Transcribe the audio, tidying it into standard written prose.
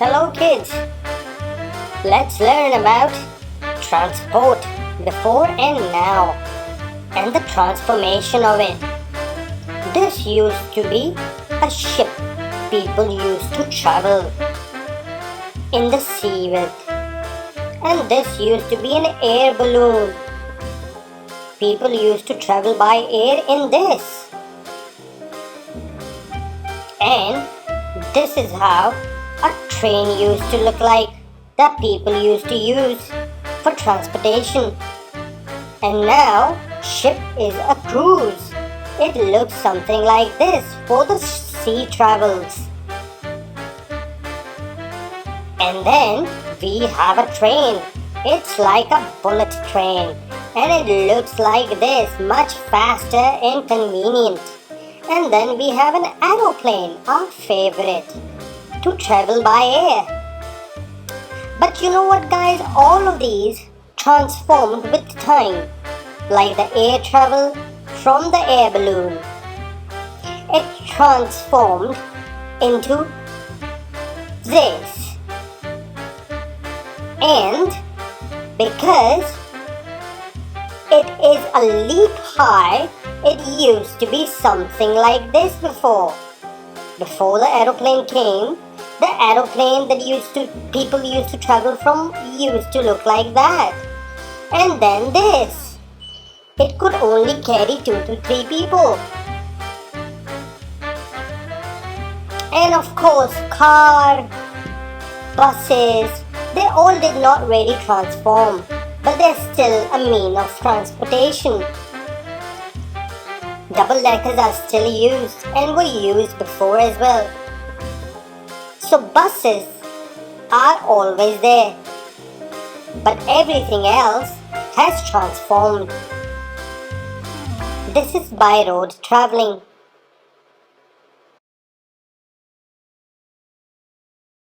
Hello kids, let's learn about transport before and now and the transformation of it. This used to be a ship people used to travel in the sea with, and this used to be an air balloon. People used to travel by air in this, and this is how a train used to look like that people used to use for transportation. And now ship is a cruise. It looks something like this for the sea travels. And then we have a train. It's like a bullet train and it looks like this, much faster and convenient. And then we have an aeroplane, our favorite, to travel by air. But you know what guys, all of these transformed with time, like the air travel from the air balloon. It transformed into this. And because it is a leap high, it used to be something like this before. Before the aeroplane came, the aeroplane that people used to travel from used to look like that. And then this. It could only carry 2 to 3 people. And of course, car, buses, they all did not really transform, but they're still a mean of transportation. Double deckers are still used and were used before as well. So buses are always there, but everything else has transformed. This is by road traveling.